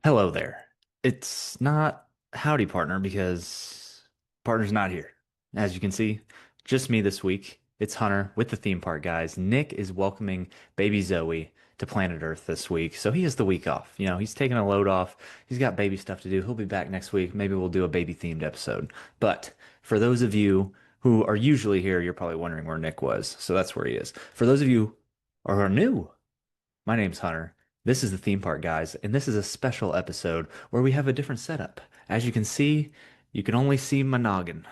Hello there. It's not Howdy Partner because partner's not here. As you can see, just me this week. It's Hunter with the theme park guys. Nick is welcoming baby Zoey to planet Earth this week, so he has the week off. He's taking a load off. He's got baby stuff to do. He'll be back next week. Maybe we'll do a baby themed episode. But for those of you who are usually here, you're probably wondering where Nick was. So that's where he is. For those of you who are new, my name's Hunter. This is the theme park guys, and this is a special episode where we have a different setup. As you can see, you can only see my noggin.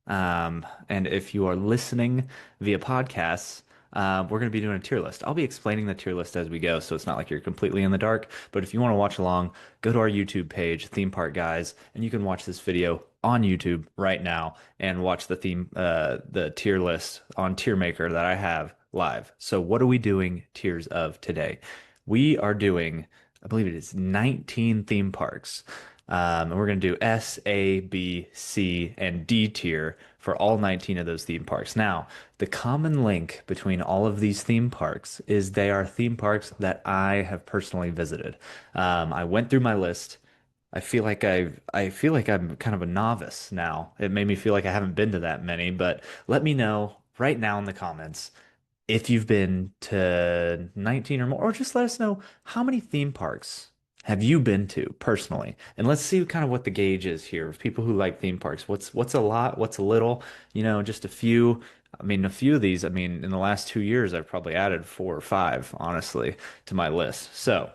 And if you are listening via podcasts, we're going to be doing a tier list. I'll be explaining the tier list as we go, so it's not like you're completely in the dark. But if you want to watch along, go to our YouTube page, Theme Park Guys, and you can watch this video on YouTube right now and watch the tier list on Tier Maker that I have live. So what are we doing tiers of today? We are doing, I believe it is 19 theme parks. And we're going to do S, A, B, C, and D tier for all 19 of those theme parks. Now, the common link between all of these theme parks is they are theme parks that I have personally visited. I went through my list. I feel like I'm kind of a novice now. It made me feel like I haven't been to that many, but let me know right now in the comments if you've been to 19 or more, or just let us know how many theme parks have you been to personally? And let's see kind of what the gauge is here of people who like theme parks. What's a lot, what's a little, just a few. I mean, a few of these, I mean, in the last 2 years, I've probably added four or five, honestly, to my list. So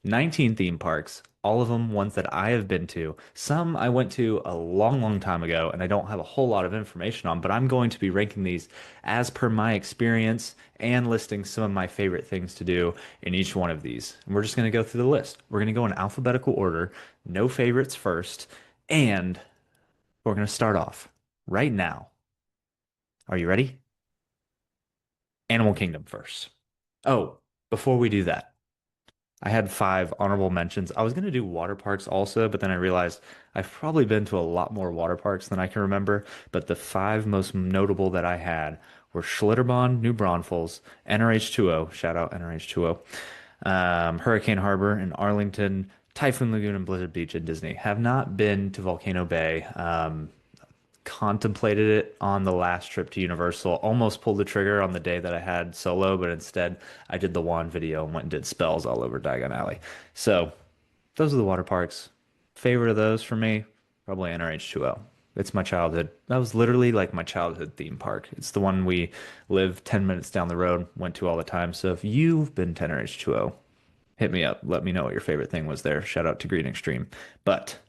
19 theme parks, all of them ones that I have been to. Some I went to a long, long time ago, and I don't have a whole lot of information on, but I'm going to be ranking these as per my experience and listing some of my favorite things to do in each one of these. And we're just going to go through the list. We're going to go in alphabetical order, no favorites first, and we're going to start off right now. Are you ready? Animal Kingdom first. Oh, before we do that, I had five honorable mentions. I was going to do water parks also, but then I realized I've probably been to a lot more water parks than I can remember. But the five most notable that I had were Schlitterbahn, New Braunfels, NRH2O, shout out NRH2O, Hurricane Harbor in Arlington, Typhoon Lagoon and Blizzard Beach at Disney. Have not been to Volcano Bay. Contemplated it on the last trip to Universal. Almost pulled the trigger on the day that I had solo, but instead I did the wand video and went and did spells all over Diagon Alley. So those are the water parks. Favorite of those for me, probably NRH2O. It's my childhood. That was literally like my childhood theme park. It's the one we live 10 minutes down the road, went to all the time. So if you've been to NRH2O, hit me up. Let me know what your favorite thing was there. Shout out to Green Extreme. But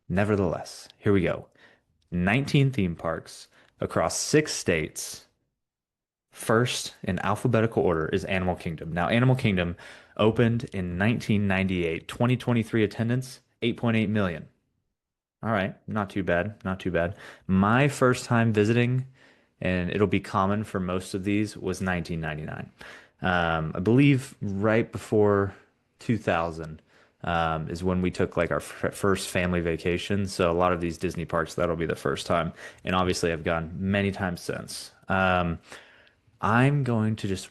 nevertheless, here we go. 19 theme parks across 6 states. First in alphabetical order is Animal Kingdom. Now, Animal Kingdom opened in 1998. 2023 attendance, 8.8 million. All right, not too bad, not too bad. My first time visiting, and it'll be common for most of these, was 1999. I believe right before 2000 is when we took like our first family vacation. So a lot of these Disney parks, that'll be the first time. And obviously, I've gone many times since. I'm going to just,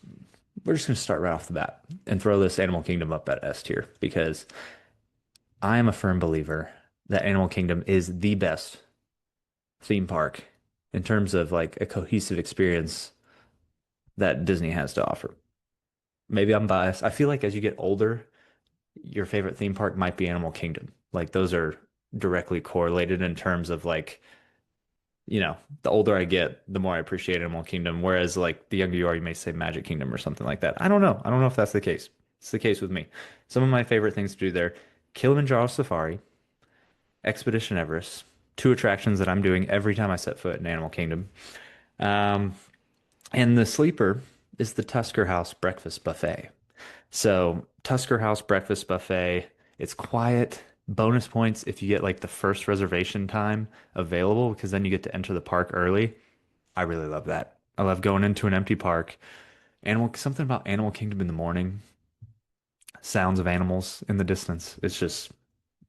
we're just going to start right off the bat and throw this Animal Kingdom up at S tier because I am a firm believer that Animal Kingdom is the best theme park in terms of like a cohesive experience that Disney has to offer. Maybe I'm biased. I feel like as you get older, your favorite theme park might be Animal Kingdom. Like those are directly correlated in terms of like, the older I get, the more I appreciate Animal Kingdom. Whereas like the younger you are, you may say Magic Kingdom or something like that. I don't know. I don't know if that's the case. It's the case with me. Some of my favorite things to do there, Kilimanjaro Safari, Expedition Everest, two attractions that I'm doing every time I set foot in Animal Kingdom. Um, and the sleeper is the Tusker House Breakfast Buffet. So Tusker House Breakfast Buffet, it's quiet. Bonus points if you get like the first reservation time available because then you get to enter the park early. I really love that. I love going into an empty park. Something about Animal Kingdom in the morning, sounds of animals in the distance. It's just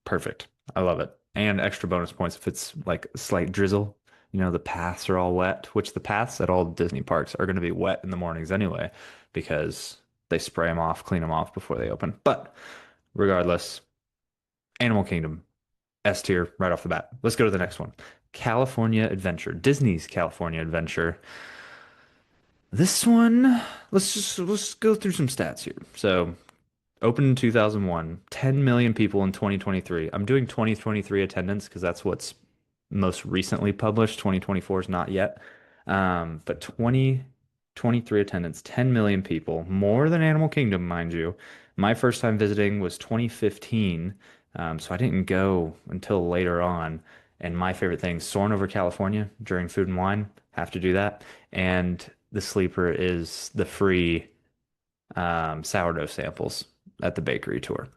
perfect. I love it. And extra bonus points if it's like a slight drizzle. The paths are all wet, which the paths at all Disney parks are going to be wet in the mornings anyway because they spray them off, clean them off before they open. But regardless, Animal Kingdom, S tier right off the bat. Let's go to the next one. California Adventure, Disney's California Adventure. This one, let's go through some stats here. So, opened in 2001, 10 million people in 2023. I'm doing 2023 attendance because that's what's most recently published. 2024 is not yet. But 2023 attendance, 10 million people, more than Animal Kingdom, mind you. My first time visiting was 2015, so I didn't go until later on. And my favorite thing, soaring over California during Food and Wine, have to do that. And the sleeper is the free sourdough samples at the bakery tour.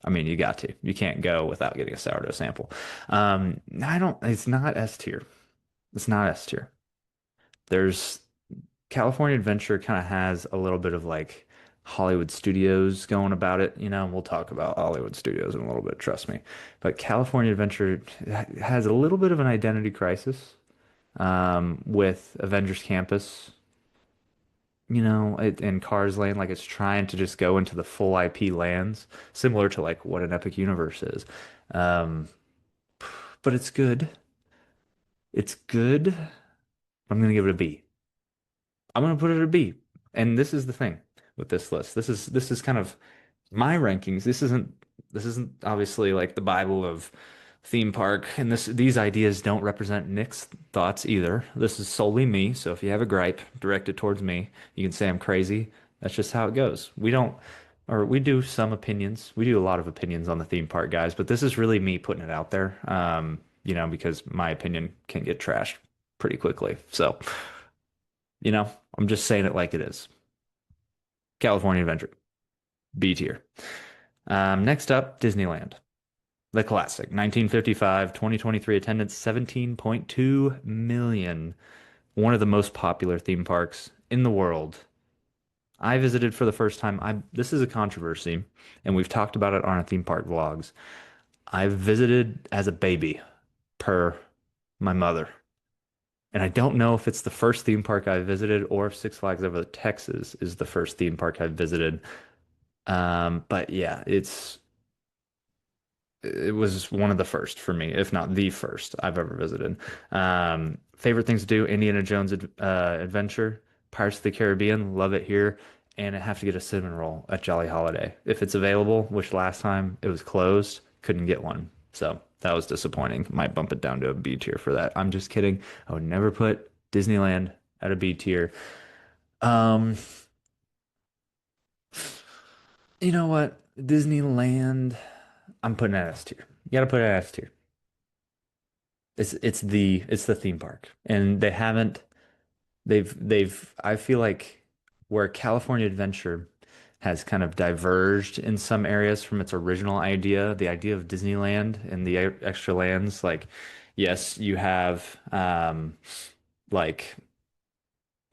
I mean, you got to. You can't go without getting a sourdough sample. I don't, it's not S tier. It's not S tier. There's California Adventure kind of has a little bit of like Hollywood Studios going about it. We'll talk about Hollywood Studios in a little bit, trust me. But California Adventure has a little bit of an identity crisis with Avengers Campus, in Cars Lane, like it's trying to just go into the full IP lands, similar to like what an Epic Universe is. Um, but it's good. It's good. I'm gonna give it a B. I'm gonna put it a B. And this is the thing with this list. This is kind of my rankings. This isn't obviously like the Bible of theme park, and these ideas don't represent Nick's thoughts either. This is solely me. So if you have a gripe directed towards me, you can say I'm crazy. That's just how it goes. We don't, or we do some opinions. We do a lot of opinions on the theme park, guys, but this is really me putting it out there. Because my opinion can get trashed pretty quickly. So, I'm just saying it like it is. California Adventure, B tier. Next up, Disneyland. The classic, 1955, 2023 attendance, 17.2 million. One of the most popular theme parks in the world. I visited for the first time. This is a controversy, and we've talked about it on our theme park vlogs. I visited as a baby, per my mother. And I don't know if it's the first theme park I visited or if Six Flags Over Texas is the first theme park I've visited. But yeah, it was one of the first for me, if not the first I've ever visited. Favorite things to do, Indiana Jones Adventure, Pirates of the Caribbean, love it here. And I have to get a cinnamon roll at Jolly Holiday. If it's available, which last time it was closed, couldn't get one. So that was disappointing. Might bump it down to a B tier for that. I'm just kidding. I would never put Disneyland at a B tier. Um, you know what? Disneyland, I'm putting it S tier. You gotta put it at S tier. It's the theme park. And they've I feel like where California Adventure has kind of diverged in some areas from its original idea, the idea of Disneyland and the extra lands, like yes, you have like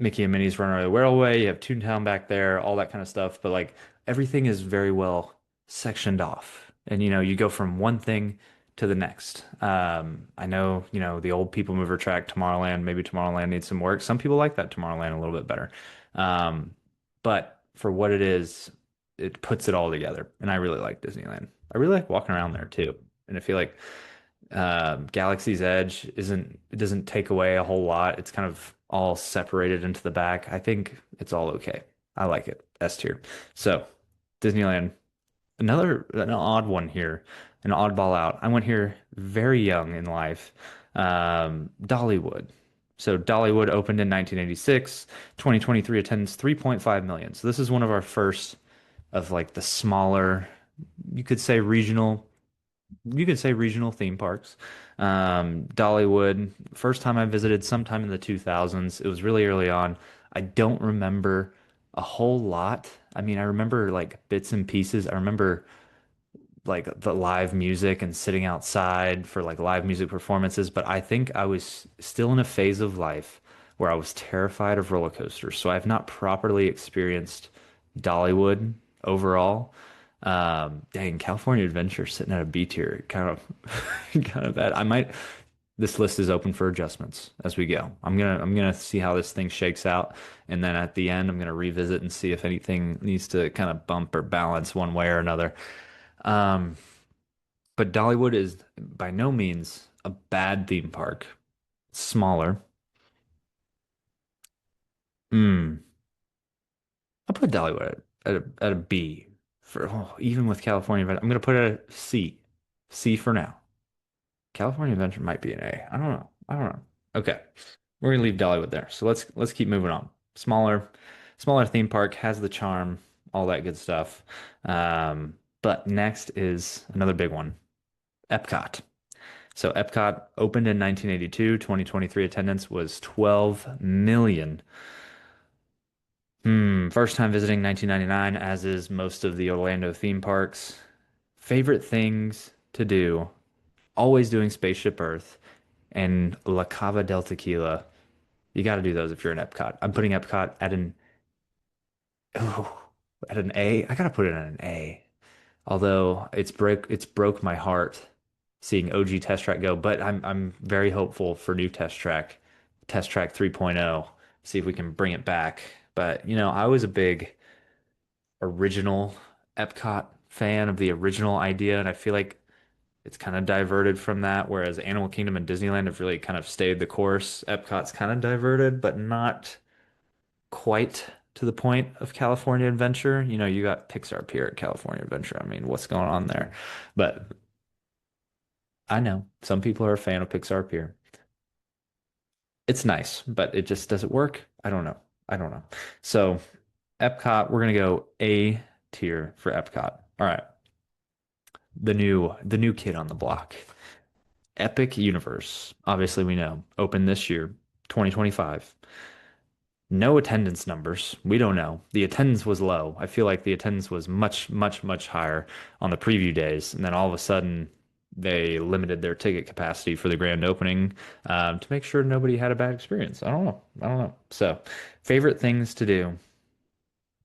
Mickey and Minnie's Runaway Railway, you have Toontown back there, all that kind of stuff, but like everything is very well sectioned off. And you go from one thing to the next. I know, the old People Mover track, Tomorrowland, maybe Tomorrowland needs some work. Some people like that Tomorrowland a little bit better. Um, but for what it is, it puts it all together. And I really like Disneyland. I really like walking around there too. And I feel like Galaxy's Edge it doesn't take away a whole lot. It's kind of all separated into the back. I think it's all okay. I like it. S tier. So Disneyland, an odd one here, an oddball out. I went here very young in life. Dollywood. So Dollywood opened in 1986, 2023 attendance 3.5 million. So this is one of our first of like the smaller, you could say regional theme parks. Dollywood, first time I visited sometime in the 2000s. It was really early on. I don't remember a whole lot. I mean, I remember like bits and pieces. I remember like the live music and sitting outside for like live music performances, but I think I was still in a phase of life where I was terrified of roller coasters. So I've not properly experienced Dollywood overall. Dang, California Adventure sitting at a B tier, kind of kind of bad. This list is open for adjustments as we go. I'm gonna see how this thing shakes out, and then at the end I'm gonna revisit and see if anything needs to kind of bump or balance one way or another. Um, But Dollywood is by no means a bad theme park. It's smaller. Hmm. I'll put Dollywood at a B for even with California Adventure. I'm gonna put it at C. C for now. California Adventure might be an A. I don't know. I don't know. Okay. We're gonna leave Dollywood there. So let's keep moving on. Smaller theme park has the charm, all that good stuff. But next is another big one, Epcot. So Epcot opened in 1982. 2023 attendance was 12 million. First time visiting 1999, as is most of the Orlando theme parks. Favorite things to do, always doing Spaceship Earth and La Cava del Tequila. You got to do those if you're in Epcot. I'm putting Epcot at an oh, at an A. I gotta put it at an A. Although it's broke my heart seeing OG Test Track go, but I'm very hopeful for new Test Track 3.0. See if we can bring it back. But I was a big original Epcot fan of the original idea, and I feel like it's kind of diverted from that, whereas Animal Kingdom and Disneyland have really kind of stayed the course. Epcot's kind of diverted, but not quite to the point of California Adventure. You got Pixar Pier at California Adventure. I mean, what's going on there? But I know some people are a fan of Pixar Pier. It's nice, but it just doesn't work. I don't know. I don't know. So Epcot, we're gonna go A tier for Epcot. All right. The new kid on the block. Epic Universe. Obviously, we know. Opened this year, 2025. No attendance numbers. We don't know. The attendance was low. I feel like the attendance was much, much, much higher on the preview days. And then all of a sudden, they limited their ticket capacity for the grand opening to make sure nobody had a bad experience. I don't know. I don't know. So, favorite things to do: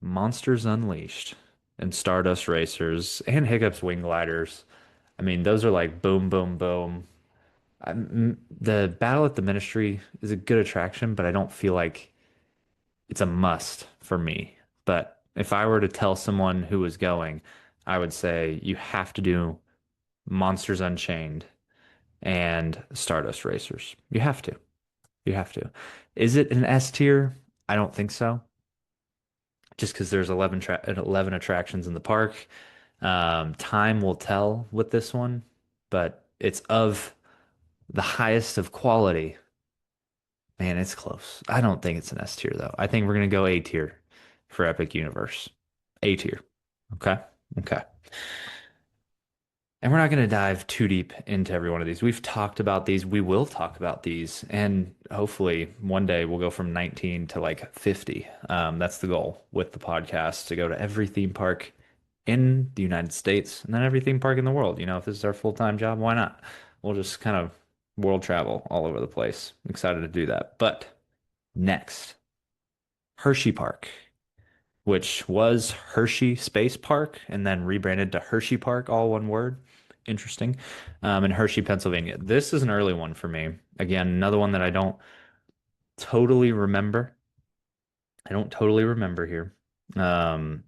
Monsters Unleashed and Stardust Racers and Hiccup's Wing Gliders. I mean, those are like boom, boom, boom. The Battle at the Ministry is a good attraction, but I don't feel like it's a must for me. But if I were to tell someone who was going, I would say you have to do Monsters Unchained and Stardust Racers. You have to. You have to. Is it an S tier? I don't think so. Just because there's 11 attractions in the park. Time will tell with this one, but it's of the highest of quality. Man, it's close. I don't think it's an S tier though. I think we're gonna go A tier for Epic Universe. A tier. Okay. Okay. And we're not going to dive too deep into every one of these. We've talked about these. We will talk about these. And hopefully one day we'll go from 19 to like 50. That's the goal with the podcast, to go to every theme park in the United States and then every theme park in the world. If this is our full-time job, why not? We'll just kind of world travel all over the place. I'm excited to do that. But next, Hershey Park, which was Hershey Space Park and then rebranded to Hershey Park, all one word. Interesting. In Hershey, Pennsylvania. This is an early one for me. Again, another one that I don't totally remember. I don't totally remember here. Um,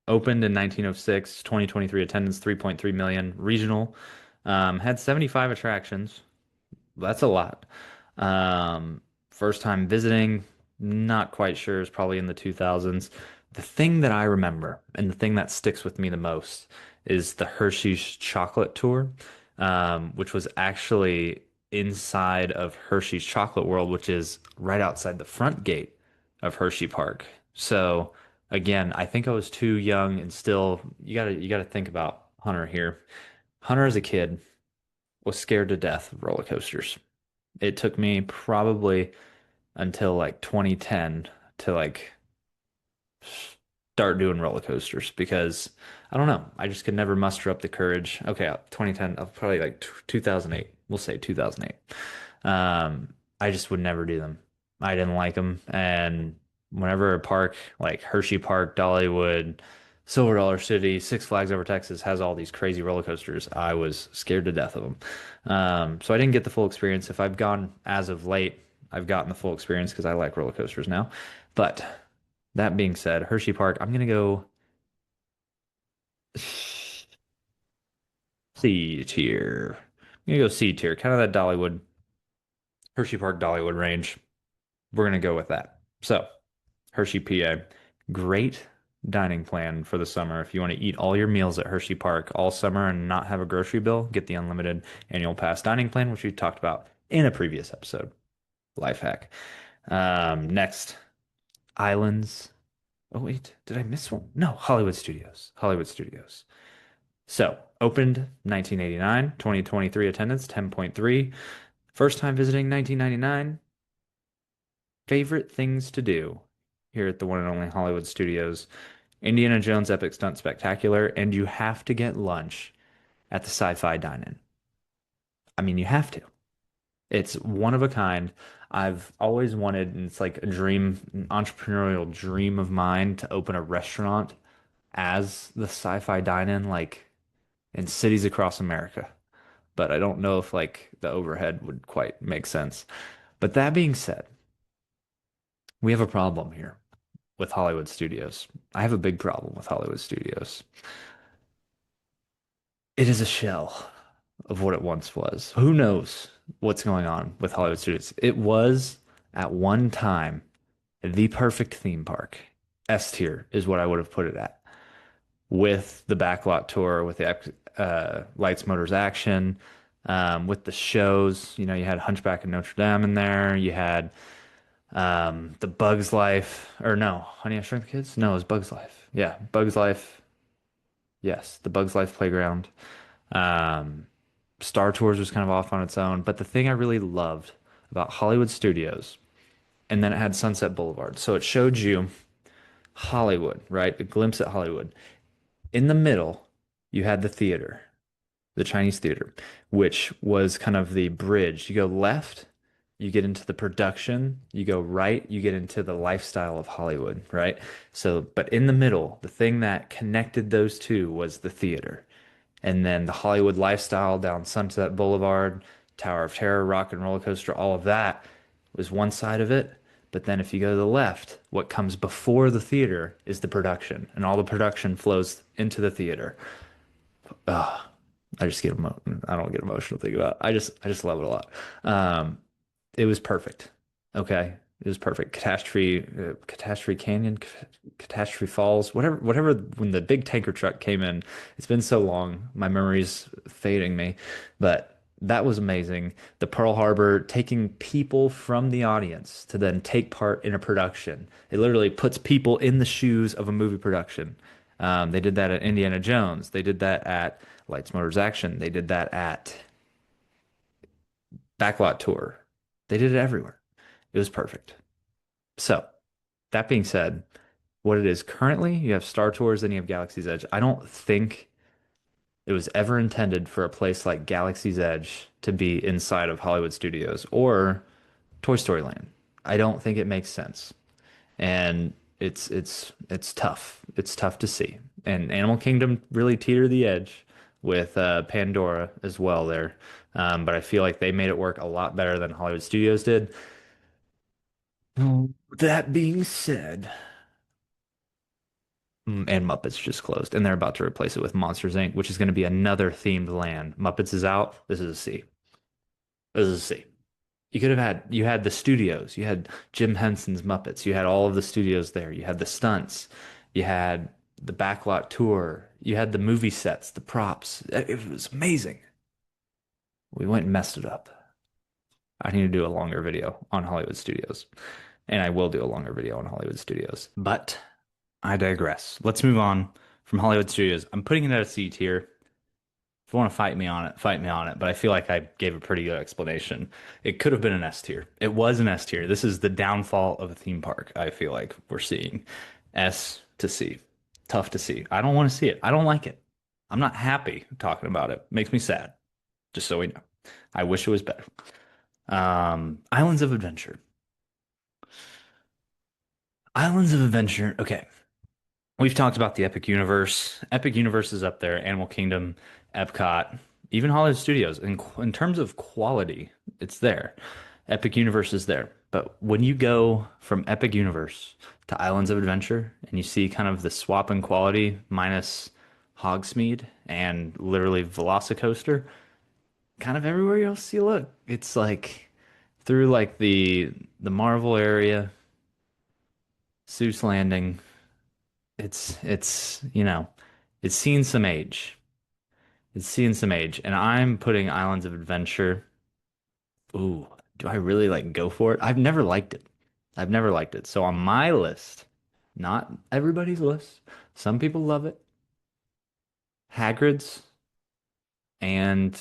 Opened in 1906, 2023 attendance 3.3 million, regional. Had 75 attractions. That's a lot. First time visiting, not quite sure, is probably in the 2000s. The thing that I remember and the thing that sticks with me the most is the Hershey's Chocolate Tour, which was actually inside of Hershey's Chocolate World, which is right outside the front gate of Hershey Park. So again, I think I was too young, and still you gotta think about Hunter here. Hunter as a kid was scared to death of roller coasters. It took me probably until like 2010 to like start doing roller coasters because I don't know. I just could never muster up the courage. Okay, 2010, probably like 2008. We'll say 2008. I just would never do them. I didn't like them. And whenever a park like Hershey Park, Dollywood, Silver Dollar City, Six Flags Over Texas has all these crazy roller coasters, I was scared to death of them. So I didn't get the full experience. If I've gone as of late, I've gotten the full experience because I like roller coasters now. But that being said, Hershey Park, I'm gonna go C tier. I'm gonna go C tier, kind of that Dollywood, Hershey Park Dollywood range. We're gonna go with that. So, Hershey, PA, great dining plan for the summer. If you want to eat all your meals at Hershey Park all summer and not have a grocery bill, get the unlimited annual pass dining plan, which we talked about in a previous episode. Life hack. Next, Islands. Oh wait, did I miss one? No, Hollywood Studios. Hollywood Studios. So, opened 1989, 2023 attendance 10.3. First time visiting 1999. Favorite things to do here at the one and only Hollywood Studios. Indiana Jones Epic Stunt Spectacular, and you have to get lunch at the Sci-Fi Dine-In. I mean, you have to. It's one of a kind. I've always wanted, and it's like a dream, an entrepreneurial dream of mine to open a restaurant as the Sci-Fi Dine-In, like in cities across America. But I don't know if like the overhead would quite make sense. But that being said, we have a problem here with Hollywood Studios. I have a big problem with Hollywood Studios. It is a shell of what it once was. Who knows what's going on with Hollywood Studios? It was at one time the perfect theme park. S tier is what I would have put it at. With the backlot tour, with the Lights, Motors, Action, with the shows. You know, you had Hunchback of Notre Dame in there. You had the Bugs Life, or no, Honey, I Shrunk the Kids? No, it was Bugs Life. Yeah, Bugs Life. Yes, the Bugs Life Playground. Um, Star Tours was kind of off on its own, but the thing I really loved about Hollywood Studios, and then it had Sunset Boulevard. So it showed you Hollywood, right? A glimpse at Hollywood. In the middle, you had the theater, the Chinese theater, which was kind of the bridge. You go left, you get into the production, you go right, you get into the lifestyle of Hollywood, right? So, but in the middle, the thing that connected those two was the theater. And then the Hollywood lifestyle down Sunset Boulevard, Tower of Terror, Rock and Roller Coaster, all of that was one side of it. But then if you go to the left, what comes before the theater is the production, and all the production flows into the theater. Ah, I just get I don't get emotional thinking about it. I just love it a lot. Um, it was perfect. Okay, it was perfect. Catastrophe Canyon, Catastrophe Falls, whatever. When the big tanker truck came in, it's been so long. My memory's fading me, but that was amazing. The Pearl Harbor taking people from the audience to then take part in a production. It literally puts people in the shoes of a movie production. They did that at Indiana Jones. They did that at Lights, Motors, Action. They did that at Backlot Tour. They did it everywhere. It was perfect. So, that being said, what it is currently, you have Star Tours, then you have Galaxy's Edge. I don't think it was ever intended for a place like Galaxy's Edge to be inside of Hollywood Studios or Toy Story Land. I don't think it makes sense. And it's tough. It's tough to see. And Animal Kingdom really teetered the edge with Pandora as well there. But I feel like they made it work a lot better than Hollywood Studios did. That being said, and Muppets just closed, and they're about to replace it with Monsters Inc., which is going to be another themed land. Muppets is out. This is a C. This is a C. You had the studios. You had Jim Henson's Muppets. You had all of the studios there. You had the stunts. You had the backlot tour. You had the movie sets, the props. It was amazing. We went and messed it up. I need to do a longer video on Hollywood Studios, and I will do a longer video on Hollywood Studios. But I digress. Let's move on from Hollywood Studios. I'm putting it at a C tier. If you want to fight me on it, fight me on it. But I feel like I gave a pretty good explanation. It could have been an S tier. It was an S tier. This is the downfall of a theme park, I feel like we're seeing. S to C. Tough to see. I don't want to see it. I don't like it. I'm not happy talking about it. Makes me sad. Just so we know. I wish it was better. Islands of Adventure. Islands of Adventure. Okay. We've talked about the Epic Universe. Epic Universe is up there. Animal Kingdom, Epcot, even Hollywood Studios. In terms of quality, it's there. Epic Universe is there. But when you go from Epic Universe to Islands of Adventure and you see kind of the swap in quality minus Hogsmeade, and literally Velocicoaster. Kind of everywhere else you look, it's like through like the Marvel area, Seuss Landing. It's it's seen some age. It's seen some age, and I'm putting Islands of Adventure. Ooh, do I really like go for it? I've never liked it. I've never liked it. So on my list, not everybody's list. Some people love it. Hagrid's and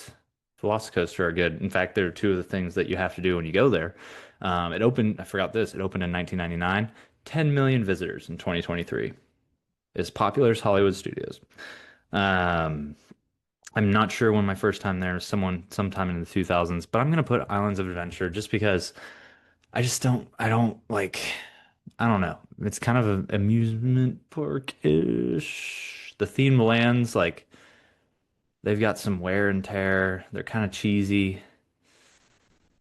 Velocicoaster are good. In fact, they're two of the things that you have to do when you go there. It opened, I forgot this, it opened in 1999, 10 million visitors in 2023. As popular as Hollywood Studios. Um, I'm not sure when my first time there was sometime in the 2000s, but I'm gonna put Islands of Adventure just because I don't like, I don't know. It's kind of an amusement park-ish. The themed lands, like, they've got some wear and tear. They're kind of cheesy.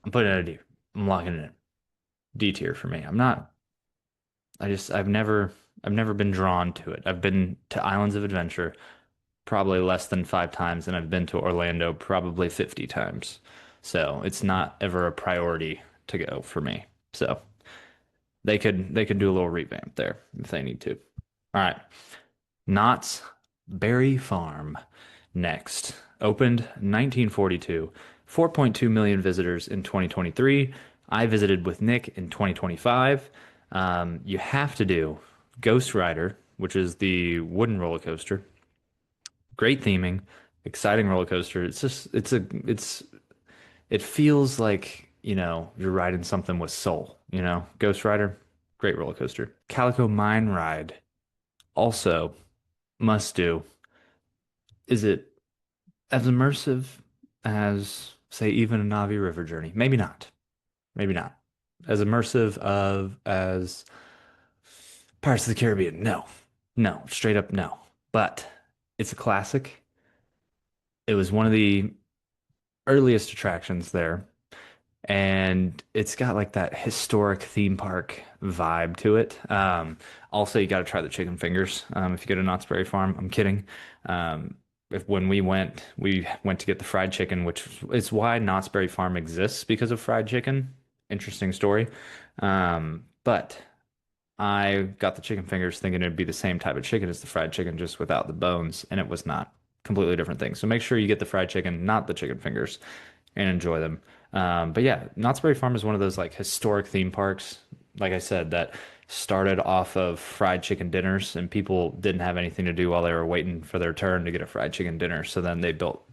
I'm putting it a D. I'm locking it in. D tier for me. I'm not, I've never been drawn to it. I've been to Islands of Adventure probably less than 5 times, and I've been to Orlando probably 50 times. So it's not ever a priority to go for me. So they could do a little revamp there if they need to. All right. Knott's Berry Farm next. Opened 1942, 4.2 million visitors in 2023. I visited with Nick in 2025. You have to do Ghost Rider, which is the wooden roller coaster. Great theming, exciting roller coaster. It feels like, you're riding something with soul. Ghost Rider, great roller coaster. Calico Mine Ride, also must do. Is it as immersive as, say, even a Navi River Journey? Maybe not. Maybe not. As immersive of as Pirates of the Caribbean? No. No, straight up no. But it's a classic. It was one of the earliest attractions there. And it's got like that historic theme park vibe to it. Also, you got to try the chicken fingers if you go to Knott's Berry Farm. I'm kidding. If when we went to get the fried chicken, which is why Knott's Berry Farm exists because of fried chicken. Interesting story. But I got the chicken fingers thinking it'd be the same type of chicken as the fried chicken, just without the bones, and it was not. Completely different thing. So make sure you get the fried chicken, not the chicken fingers, and enjoy them. But yeah, Knott's Berry Farm is one of those like historic theme parks, like I said, that started off of fried chicken dinners, and people didn't have anything to do while they were waiting for their turn to get a fried chicken dinner. So then they built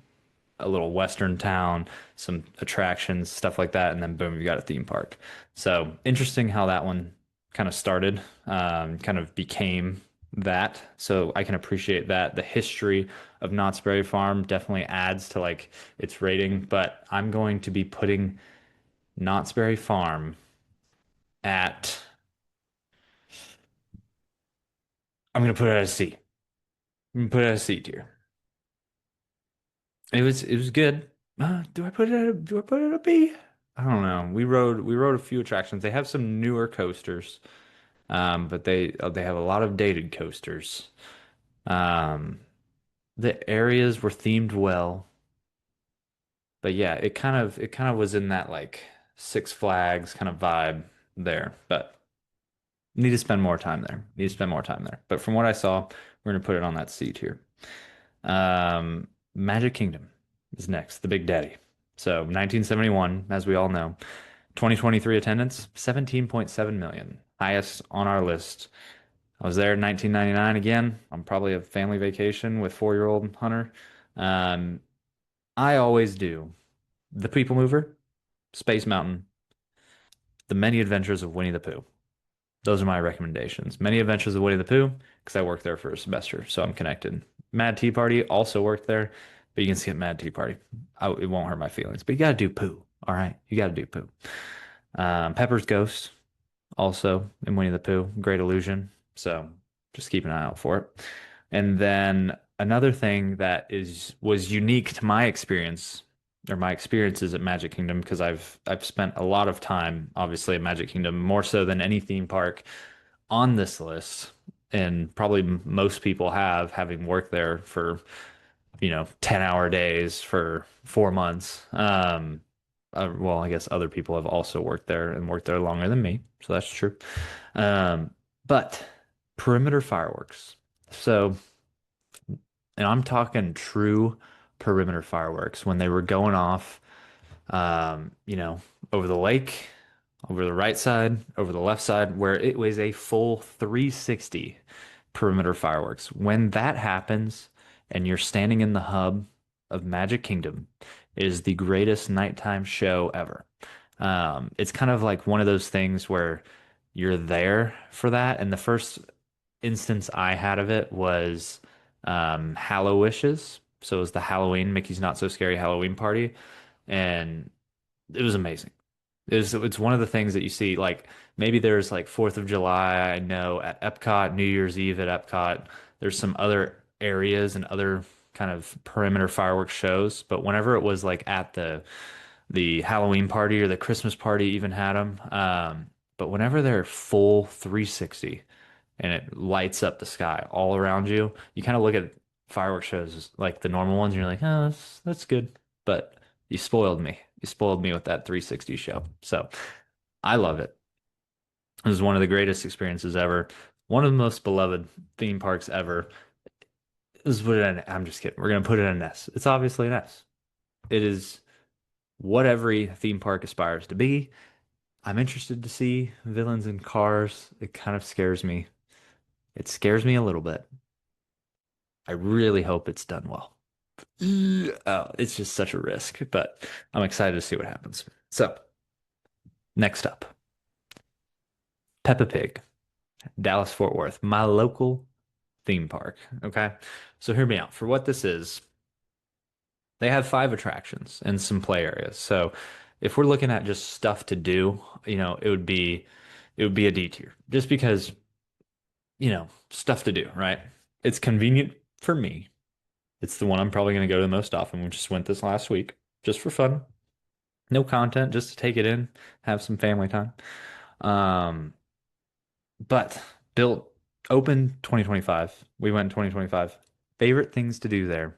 a little western town, some attractions, stuff like that, and then boom, you got a theme park. So interesting how that one kind of started, kind of became that. So I can appreciate that. The history of Knott's Berry Farm definitely adds to like its rating, but I'm going to be putting Knott's Berry Farm at, I'm going to put it at a C. I'm going to put it at a C tier. It was good. Do I put it at a B? I don't know. We rode a few attractions. They have some newer coasters, but they have a lot of dated coasters. Um, the areas were themed well, but yeah, it kind of was in that like Six Flags kind of vibe there. But need to spend more time there. Need to spend more time there. But from what I saw, we're gonna put it on that C tier. Magic Kingdom is next, the Big Daddy. So 1971, as we all know. 2023 attendance, 17.7 million. Highest on our list. I was there in 1999 again. I'm probably a family vacation with 4-year-old Hunter. Um, I always do The People Mover, Space Mountain, The Many Adventures of Winnie the Pooh. Those are my recommendations. Many Adventures of Winnie the Pooh, because I worked there for a semester, so I'm connected. Mad Tea Party also worked there, but you can skip Mad Tea Party. It won't hurt my feelings. But you got to do Pooh, all right? You got to do Pooh. Pepper's Ghost, also in Winnie the Pooh, Great Illusion. So just keep an eye out for it. And then another thing that was unique to my experience or my experiences at Magic Kingdom, because I've spent a lot of time obviously at Magic Kingdom, more so than any theme park on this list. and probably most people have, having worked there for 10-hour days for 4 months. Well, I guess other people have also worked there and worked there longer than me, so that's true. Um, but perimeter fireworks. So, and I'm talking true perimeter fireworks when they were going off, you know, over the lake, over the right side, over the left side, where it was a full 360 perimeter fireworks. When that happens and you're standing in the hub of Magic Kingdom, it is the greatest nighttime show ever. It's kind of like one of those things where you're there for that. And the first instance I had of it was Hallowishes. So it was the Halloween Mickey's Not So Scary Halloween party, and it was amazing. It's one of the things that you see, like maybe there's like 4th of July, I know at Epcot, New Year's Eve at Epcot. There's some other areas and other kind of perimeter fireworks shows, but whenever it was like at the Halloween party or the Christmas party even had them. But whenever they're full 360 and it lights up the sky all around you, you kind of look at fireworks shows like the normal ones and you're like, oh, that's good. But you spoiled me. You spoiled me with that 360 show. So I love it. It was one of the greatest experiences ever. One of the most beloved theme parks ever. This is what I'm just kidding. We're gonna put it in an S. It's obviously an S. It is what every theme park aspires to be. I'm interested to see villains in cars. It kind of scares me. It scares me a little bit. I really hope it's done well. Oh, it's just such a risk, but I'm excited to see what happens. So, next up, Peppa Pig, Dallas Fort Worth, my local theme park. Okay. So, hear me out. For what this is, they have 5 attractions and some play areas. So, if we're looking at just stuff to do, it would be a D tier just because, stuff to do, right? It's convenient for me. It's the one I'm probably going to go to the most often. We just went this last week just for fun. No content, just to take it in, have some family time. Um, but built open 2025. We went in 2025. Favorite things to do there.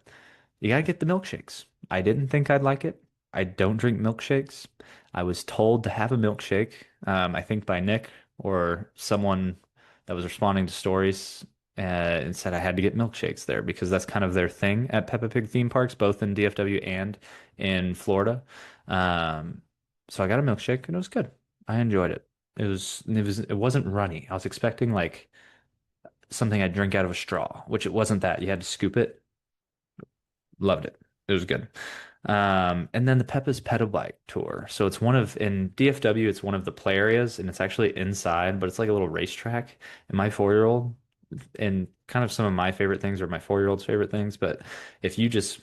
You gotta get the milkshakes. I didn't think I'd like it. I don't drink milkshakes. I was told to have a milkshake, I think by Nick or someone that was responding to stories, and said I had to get milkshakes there because that's kind of their thing at Peppa Pig theme parks, both in DFW and in Florida. Um, so I got a milkshake and it was good. I enjoyed it. It wasn't runny. I was expecting like something I'd drink out of a straw, which it wasn't that. You had to scoop it. Loved it. It was good. And then the Peppa's Pedal Bike Tour. So in DFW, it's one of the play areas and it's actually inside, but it's like a little racetrack. And my 4-year-old, and kind of some of my favorite things are my 4-year-old's favorite things. But if you just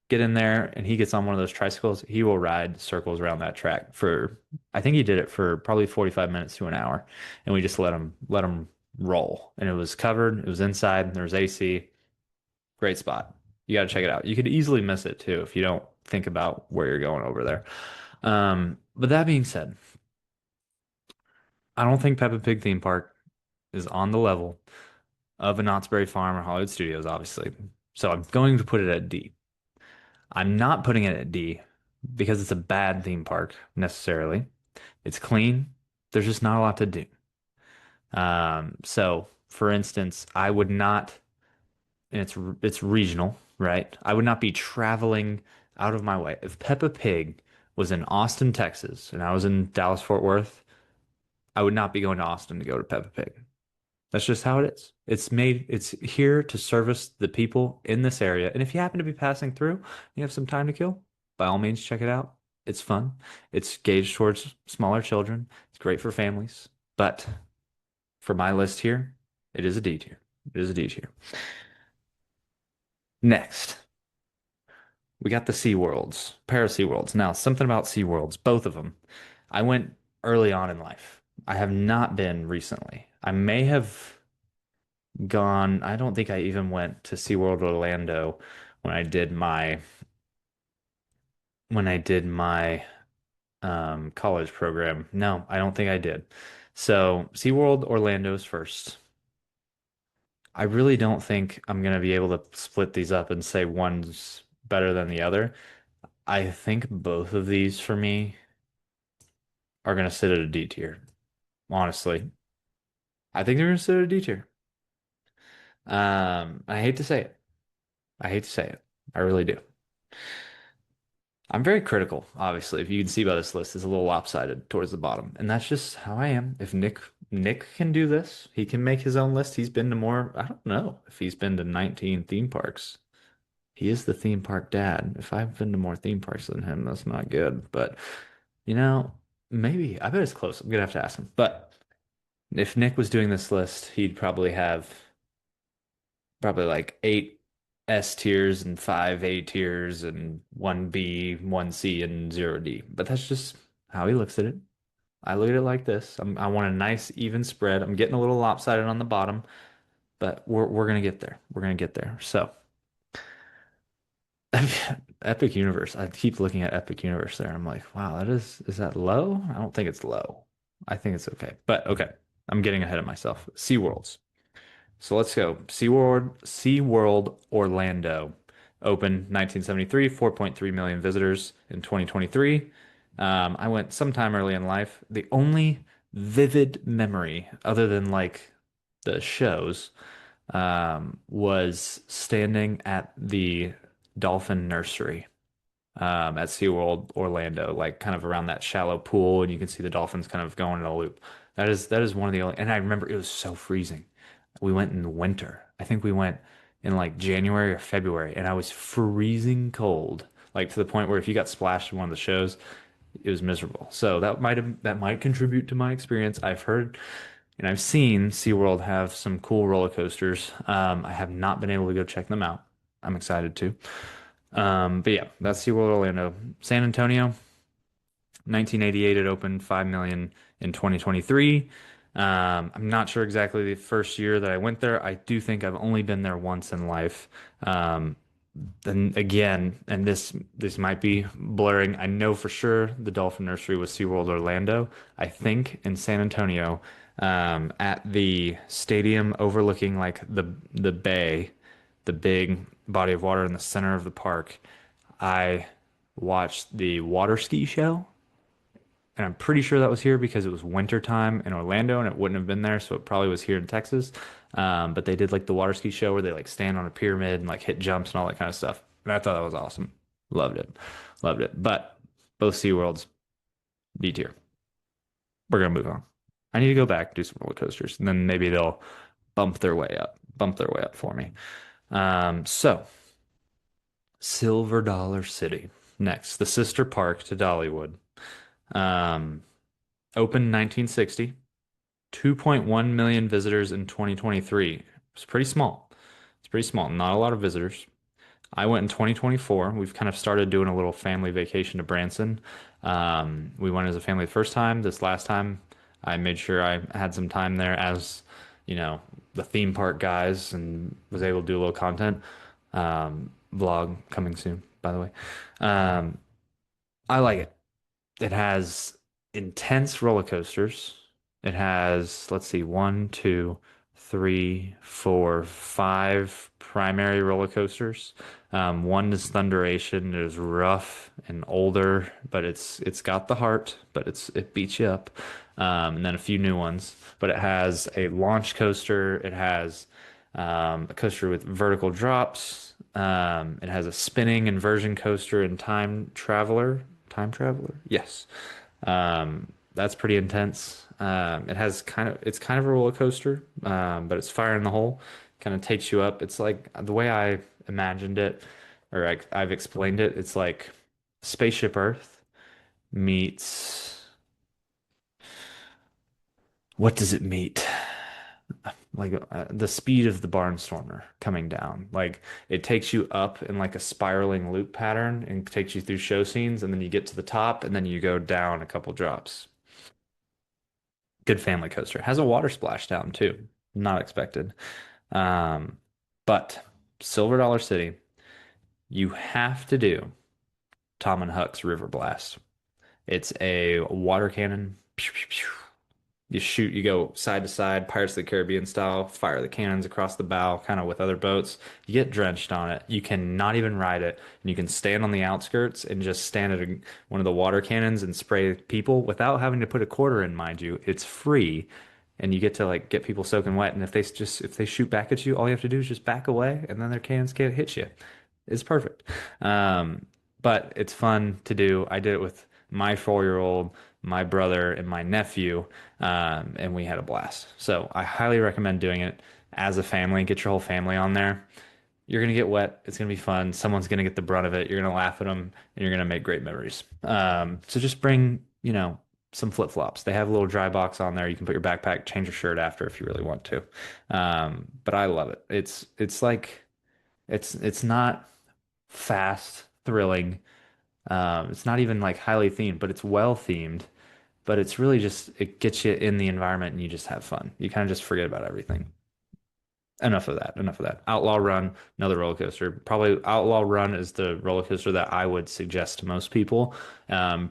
get in there and he gets on one of those tricycles, he will ride circles around that track I think he did it for probably 45 minutes to an hour. And we just let him roll. And it was covered, it was inside, there was AC. Great spot. You got to check it out. You could easily miss it too if you don't think about where you're going over there. But that being said, I don't think Peppa Pig theme park is on the level of a Knott's Berry Farm or Hollywood Studios, obviously. So I'm going to put it at D. I'm not putting it at D because it's a bad theme park necessarily. It's clean. There's just not a lot to do. So for instance, I would not, and it's regional, right? I would not be traveling out of my way. If Peppa Pig was in Austin, Texas, and I was in Dallas, Fort Worth, I would not be going to Austin to go to Peppa Pig. That's just how it is. It's here to service the people in this area. And if you happen to be passing through, you have some time to kill, by all means, check it out. It's fun. It's gauged towards smaller children. It's great for families. But for my list here, it is a D tier. It is a D tier. Next, we got the SeaWorlds, Para SeaWorlds. Now, something about SeaWorlds, both of them. I went early on in life. I have not been recently. I may have gone, I don't think I even went to SeaWorld Orlando when I did my college program. No, I don't think I did. So SeaWorld Orlando's first. I really don't think I'm gonna be able to split these up and say one's better than the other. I think both of these for me are gonna sit at a D tier. Honestly, I think they're gonna sit at a D tier. I hate to say it. I hate to say it. I really do. I'm very critical, obviously. If you can see by this list, it's a little lopsided towards the bottom. And that's just how I am. If Nick can do this, he can make his own list. He's been to more, I don't know if he's been to 19 theme parks. He is the theme park dad. If I've been to more theme parks than him, that's not good. But you know, maybe. I bet it's close. I'm gonna have to ask him. But if Nick was doing this list, he'd probably have probably like eight S tiers and five A tiers and one B, one C, and zero D. But that's just how he looks at it. I look at it like this. I want a nice even spread. I'm getting a little lopsided on the bottom, but we're gonna get there. We're gonna get there. So Epic Universe. I keep looking at Epic Universe there. I'm like, wow, is that low? I don't think it's low. I think it's okay. But okay. I'm getting ahead of myself. SeaWorlds. So let's go. SeaWorld Orlando opened 1973, 4.3 million visitors in 2023. I went sometime early in life. The only vivid memory, other than like the shows, was standing at the dolphin nursery at SeaWorld Orlando, like kind of around that shallow pool, and you can see the dolphins kind of going in a loop. That is one of the only, and I remember it was so freezing. We went in the winter. I think we went in like January or February, and I was freezing cold, like to the point where if you got splashed in one of the shows, it was miserable. So that might contribute to my experience. I've heard and I've seen SeaWorld have some cool roller coasters. I have not been able to go check them out. I'm excited to. But yeah, that's SeaWorld Orlando. San Antonio, 1988, it opened 5 million in 2023. I'm not sure exactly the first year that I went there. I do think I've only been there once in life. Then again, and this might be blurring. I know for sure the Dolphin Nursery was SeaWorld Orlando. I think in San Antonio, at the stadium overlooking like the bay, the big body of water in the center of the park. I watched the water ski show, and I'm pretty sure that was here because it was winter time in Orlando and it wouldn't have been there, so it probably was here in Texas. But they did like the water ski show where they like stand on a pyramid and like hit jumps and all that kind of stuff. And I thought that was awesome. Loved it. Loved it. But both SeaWorlds, D tier. We're gonna move on. I need to go back, do some roller coasters, and then maybe they'll bump their way up for me. So Silver Dollar City. Next, the sister park to Dollywood. Um, Opened 1960, 2.1 million visitors in 2023. It's pretty small. It's pretty small. Not a lot of visitors. I went in 2024. We've kind of started doing a little family vacation to Branson. We went as a family the first time. This last time, I made sure I had some time there as, you know, the theme park guys and was able to do a little content. Vlog coming soon, by the way. Um, I like it. It has intense roller coasters. It has, let's see, one, two, three, four, five primary roller coasters. One is Thunderation. It is rough and older, but it's got the heart, but it beats you up. And then a few new ones. But it has a launch coaster. It has a coaster with vertical drops. It has a spinning inversion coaster and time traveler. Time traveler? Yes. That's pretty intense. It's kind of a roller coaster, but it's fire in the hole. Kind of takes you up. It's like the way I imagined it, or I've explained it. It's like Spaceship Earth meets, what does it meet? Like the speed of the Barnstormer coming down. Like it takes you up in like a spiraling loop pattern and takes you through show scenes, and then you get to the top, and then you go down a couple drops. Good family coaster. Has a water splashdown too. Not expected. Um, but Silver Dollar City, you have to do Tom and Huck's River Blast. It's a water cannon. Pew, pew, pew. You shoot, you go side to side, Pirates of the Caribbean style, fire the cannons across the bow, kind of with other boats. You get drenched on it. You can not even ride it, and you can stand on the outskirts and just stand at one of the water cannons and spray people without having to put a quarter in, mind you. It's free, and you get to like get people soaking wet. And if they shoot back at you, all you have to do is just back away, and then their cannons can't hit you. It's perfect. But it's fun to do. I did it with my 4-year-old, my brother, and my nephew, and we had a blast. So I highly recommend doing it as a family. Get your whole family on there. You're gonna get wet. It's gonna be fun. Someone's gonna get the brunt of it. You're gonna laugh at them, and you're gonna make great memories. So just bring, some flip-flops. They have a little dry box on there. You can put your backpack, change your shirt after if you really want to. But I love it. It's like it's not fast, thrilling. It's not even like highly themed, but it's well themed. But it's really just it gets you in the environment and you just have fun. You kind of just forget about everything. Enough of that. Enough of that. Outlaw Run, another roller coaster. Probably Outlaw Run is the roller coaster that I would suggest to most people.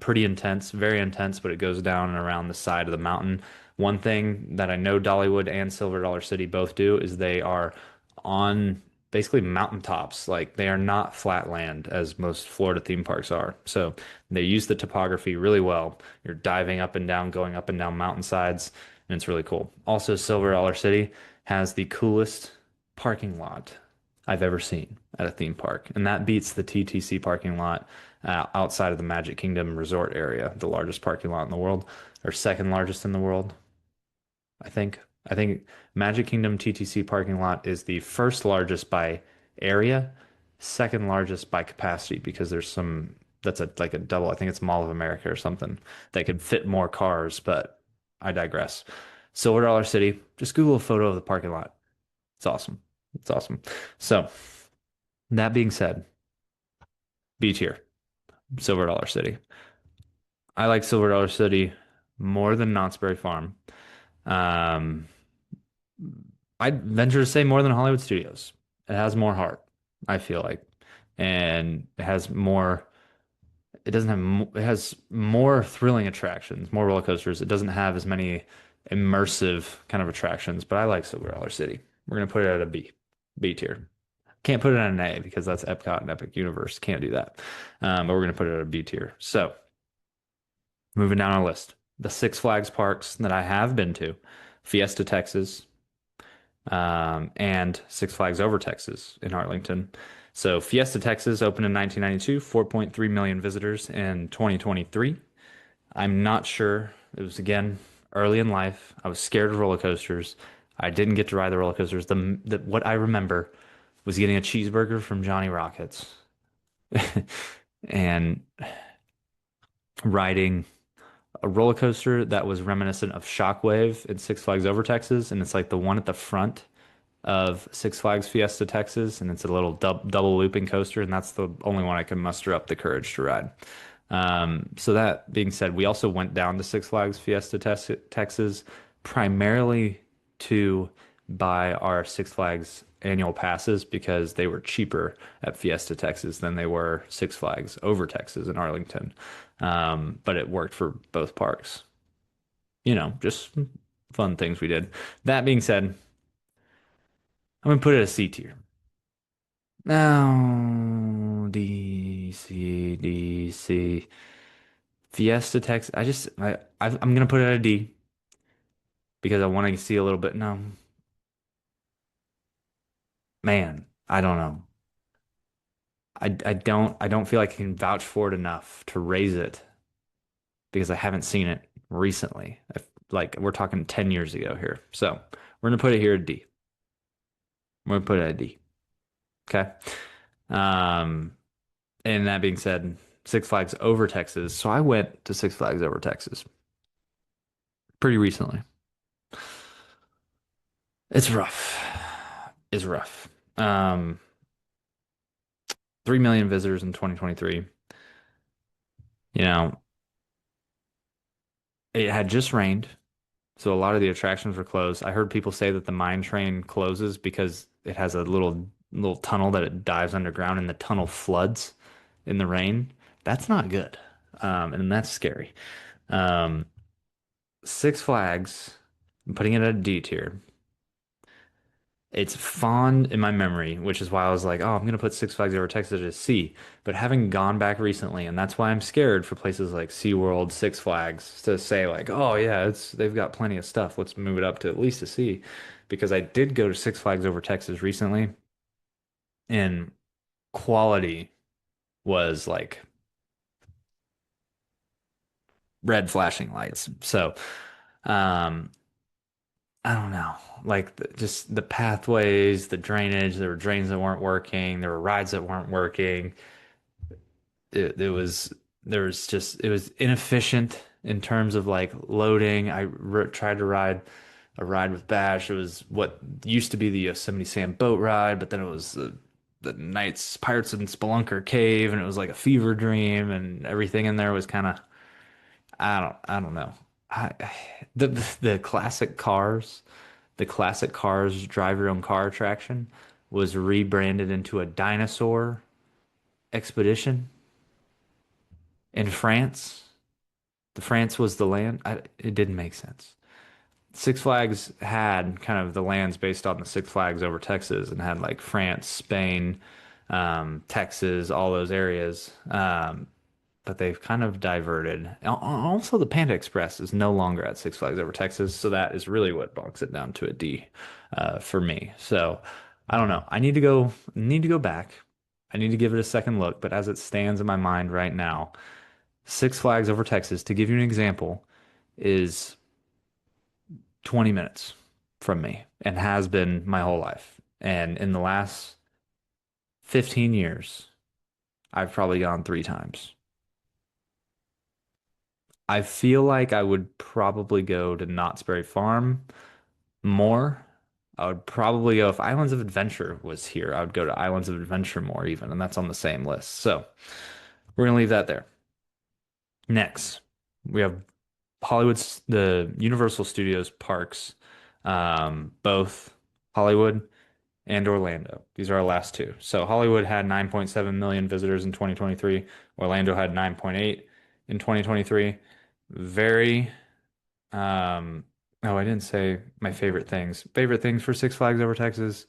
Pretty intense, very intense, but it goes down and around the side of the mountain. One thing that I know Dollywood and Silver Dollar City both do is they are on basically mountaintops. Like they are not flat land as most Florida theme parks are. So they use the topography really well. You're diving up and down, going up and down mountainsides, and it's really cool. Also, Silver Dollar City has the coolest parking lot I've ever seen at a theme park, and that beats the TTC parking lot outside of the Magic Kingdom resort area, the largest parking lot in the world, or second largest in the world, I think. I think Magic Kingdom TTC parking lot is the first largest by area, second largest by capacity because there's some that's a like a double. I think it's Mall of America or something that could fit more cars, but I digress. Silver Dollar City, just Google a photo of the parking lot. It's awesome. It's awesome. So, that being said, B tier, Silver Dollar City. I like Silver Dollar City more than Knott's Berry Farm. Um, I'd venture to say more than Hollywood Studios. It has more heart, I feel like. And it has more, it doesn't have, it has more thrilling attractions, more roller coasters. It doesn't have as many immersive kind of attractions, but I like Silver Dollar City. We're going to put it at a B tier. Can't put it at an A because that's Epcot and Epic Universe. Can't do that. But we're going to put it at a B tier. So moving down our list, the Six Flags parks that I have been to, Fiesta, Texas, and Six Flags Over Texas in Arlington. So Fiesta, Texas opened in 1992, 4.3 million visitors in 2023. I'm not sure. It was again early in life. I was scared of roller coasters. I didn't get to ride the roller coasters. What I remember was getting a cheeseburger from Johnny Rockets and riding a roller coaster that was reminiscent of Shockwave at Six Flags Over Texas, and it's like the one at the front of Six Flags Fiesta Texas, and it's a little double looping coaster, and that's the only one I can muster up the courage to ride. So that being said, we also went down to Six Flags Fiesta Texas primarily to buy our Six Flags annual passes because they were cheaper at Fiesta Texas than they were Six Flags Over Texas in Arlington. But it worked for both parks. Just fun things we did. That being said, I'm gonna put it a C tier. Now, D, C, D, C. Fiesta Texas. I'm gonna put it at a D because I want to see a little bit. No, man, I don't know. I don't feel like I can vouch for it enough to raise it because I haven't seen it recently. Like we're talking 10 years ago here. So we're gonna put it here at D. We're gonna put it at D. Okay. Um, and that being said, Six Flags Over Texas. So I went to Six Flags Over Texas pretty recently. It's rough. It's rough. 3 million visitors in 2023. You know, it had just rained, so a lot of the attractions were closed. I heard people say that the mine train closes because it has a little tunnel that it dives underground and the tunnel floods in the rain. That's not good. And that's scary. Um, Six Flags, I'm putting it at a D tier. It's fond in my memory, which is why I was like, oh, I'm gonna put Six Flags Over Texas at a C. But having gone back recently, and that's why I'm scared for places like SeaWorld, Six Flags, to say like, oh yeah, it's they've got plenty of stuff. Let's move it up to at least a C. Because I did go to Six Flags Over Texas recently, and quality was like red flashing lights. So, um, I don't know, like just the pathways, the drainage, there were drains that weren't working, there were rides that weren't working. It was there was just it was inefficient in terms of like loading. Tried to ride a ride with Bash. It was what used to be the Yosemite Sam boat ride, but then it was the Knights Pirates and Spelunker Cave, and it was like a fever dream, and everything in there was kind of I don't know. I the classic cars, the classic cars drive your own car attraction was rebranded into a dinosaur expedition in France. The France was the land. It didn't make sense. Six Flags had kind of the lands based on the Six Flags over Texas and had like France, Spain, Texas, all those areas. But they've kind of diverted. Also, the Panda Express is no longer at Six Flags Over Texas, so that is really what bonks it down to a D, for me. So I don't know. Need to go back. I need to give it a second look. But as it stands in my mind right now, Six Flags Over Texas, to give you an example, is 20 minutes from me and has been my whole life. And in the last 15 years, I've probably gone three times. I feel like I would probably go to Knott's Berry Farm more. I would probably go if Islands of Adventure was here. I would go to Islands of Adventure more even, and that's on the same list. So we're gonna leave that there. Next, we have the Universal Studios parks, both Hollywood and Orlando. These are our last two. So Hollywood had 9.7 million visitors in 2023. Orlando had 9.8 in 2023. Very oh, I didn't say my favorite things. Favorite things for Six Flags Over Texas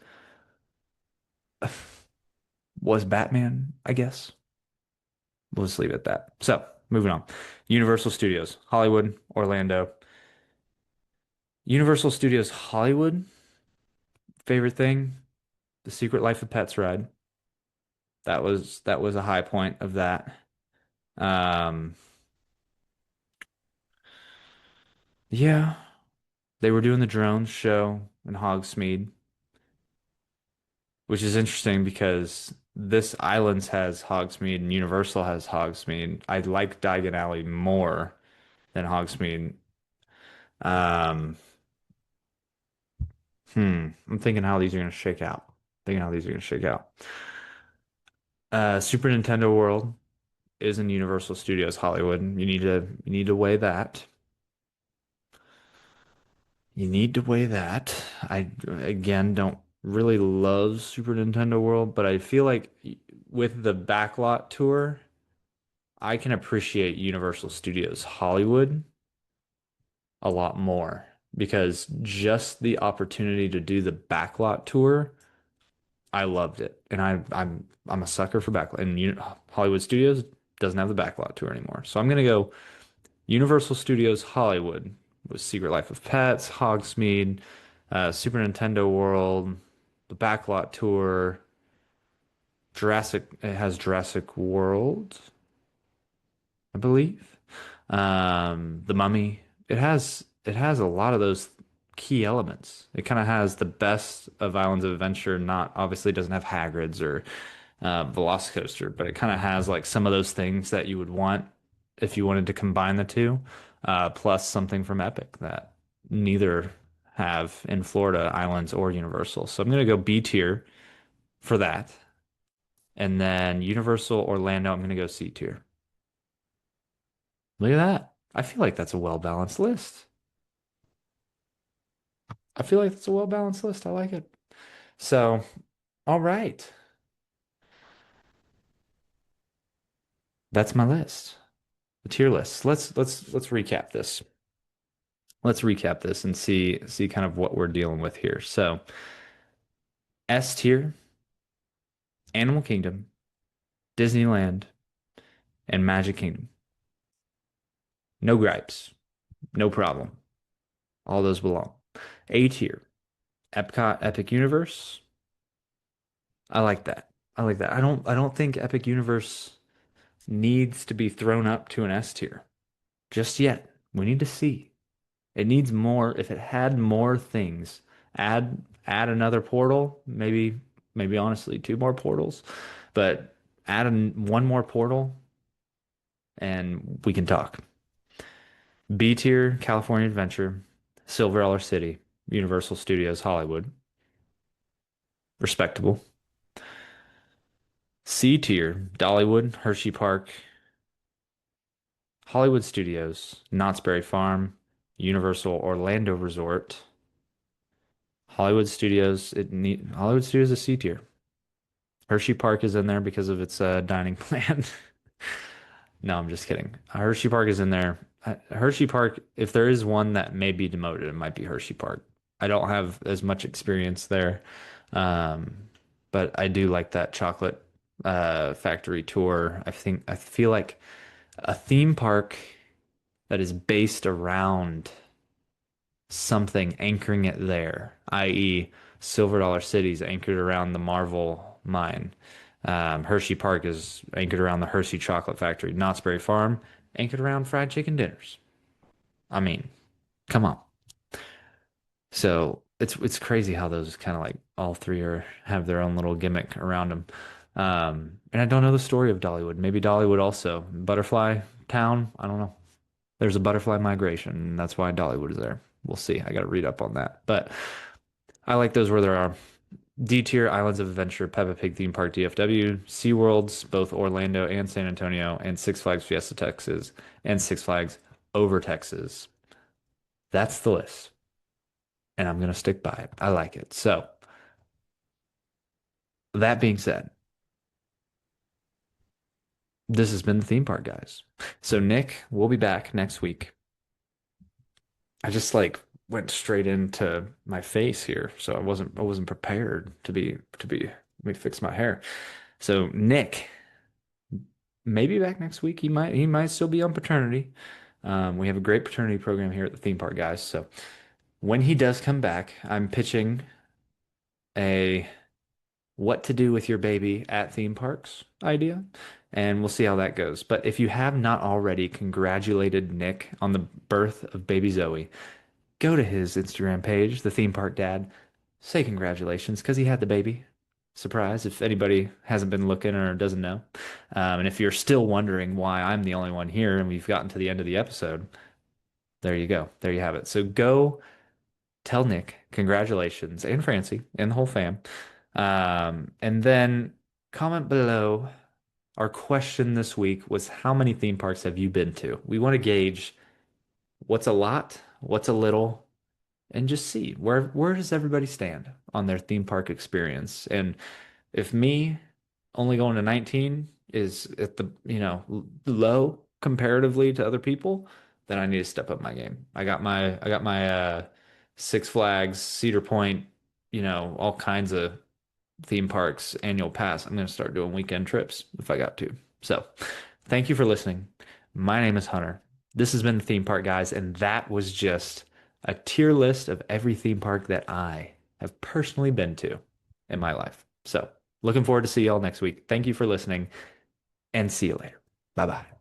was Batman, I guess. We'll just leave it at that. So, moving on. Universal Studios, Hollywood, Orlando. Universal Studios Hollywood, favorite thing, The Secret Life of Pets ride. That was a high point of that. Um, yeah, they were doing the drones show in Hogsmeade, which is interesting because this Islands has Hogsmeade and Universal has Hogsmeade. I like Diagon Alley more than Hogsmeade. Um, I'm thinking how these are going to shake out. Thinking how these are going to shake out. Super Nintendo World is in Universal Studios Hollywood. You need to weigh that. You need to weigh that. I again don't really love Super Nintendo World, but I feel like with the backlot tour, I can appreciate Universal Studios Hollywood a lot more because just the opportunity to do the backlot tour, I loved it. And I'm a sucker for backlot. And Hollywood Studios doesn't have the backlot tour anymore. So I'm gonna go Universal Studios Hollywood with Secret Life of Pets, Hogsmeade, Super Nintendo World, the backlot tour, Jurassic. It has Jurassic World, I believe. The Mummy. It has a lot of those key elements. It kind of has the best of Islands of Adventure. Not obviously doesn't have Hagrid's or Velocicoaster, but it kind of has like some of those things that you would want if you wanted to combine the two, plus something from Epic that neither have in Florida, Islands or Universal. So I'm gonna go B tier for that, and then Universal Orlando, I'm gonna go C tier. Look at that. I feel like that's a well-balanced list. I feel like it's a well-balanced list. I like it. So, all right. That's my list. The tier list. Let's recap this. let's recap this and see kind of what we're dealing with here. So, S tier, Animal Kingdom, Disneyland, and Magic Kingdom. No gripes, no problem. All those belong. A tier, Epcot, Epic Universe. I like that. I like that. I don't think Epic Universe needs to be thrown up to an S tier just yet. We need to see. It needs more. If it had more things, add another portal, maybe honestly two more portals, but one more portal and we can talk. B tier, California Adventure, Silver Dollar City, Universal Studios Hollywood. Respectable. C tier, Dollywood, Hershey Park, Hollywood Studios, Knott's Berry Farm, Universal Orlando Resort. Hollywood Studios is C tier. Hershey Park is in there because of its dining plan. No, I'm just kidding. Hershey Park is in there. Hershey Park, if there is one that may be demoted, it might be Hershey Park. I don't have as much experience there, um, but I do like that chocolate factory tour. I feel like a theme park that is based around something anchoring it there, i.e., Silver Dollar City's anchored around the Marvel mine. Hershey Park is anchored around the Hershey Chocolate Factory. Knott's Berry Farm anchored around fried chicken dinners. I mean, come on. So it's crazy how those kind of like all three are have their own little gimmick around them. And I don't know the story of Dollywood. Maybe Dollywood also Butterfly Town. I don't know. There's a butterfly migration, and that's why Dollywood is there. We'll see. I got to read up on that. But I like those where there are. D tier Islands of Adventure, Peppa Pig Theme Park DFW, SeaWorlds, both Orlando and San Antonio, and Six Flags Fiesta Texas, and Six Flags Over Texas. That's the list. And I'm going to stick by it. I like it. So, that being said, this has been the theme park, guys. So, Nick, we'll be back next week. I just like went straight into my face here, so I wasn't prepared to be let me fix my hair. So Nick may be back next week. He might still be on paternity. We have a great paternity program here at the theme park, guys. So when he does come back, I'm pitching a what to do with your baby at theme parks idea, and we'll see how that goes. But if you have not already congratulated Nick on the birth of baby Zoey, go to his Instagram page, the theme park dad, say congratulations because he had the baby. Surprise, if anybody hasn't been looking or doesn't know. And if you're still wondering why I'm the only one here and we've gotten to the end of the episode, there you go. There you have it. So go tell Nick congratulations and Francie and the whole fam. And then comment below. Our question this week was how many theme parks have you been to? We want to gauge what's a lot, what's a little, and just see where does everybody stand on their theme park experience. And if me only going to 19 is at the, low comparatively to other people, then I need to step up my game. I got my Six Flags, Cedar Point, all kinds of theme parks annual pass. I'm going to start doing weekend trips if I got to. So, thank you for listening. My name is Hunter. This has been the theme park guys, and that was just a tier list of every theme park that I have personally been to in my life. So, looking forward to see y'all next week. Thank you for listening, and see you later. Bye bye.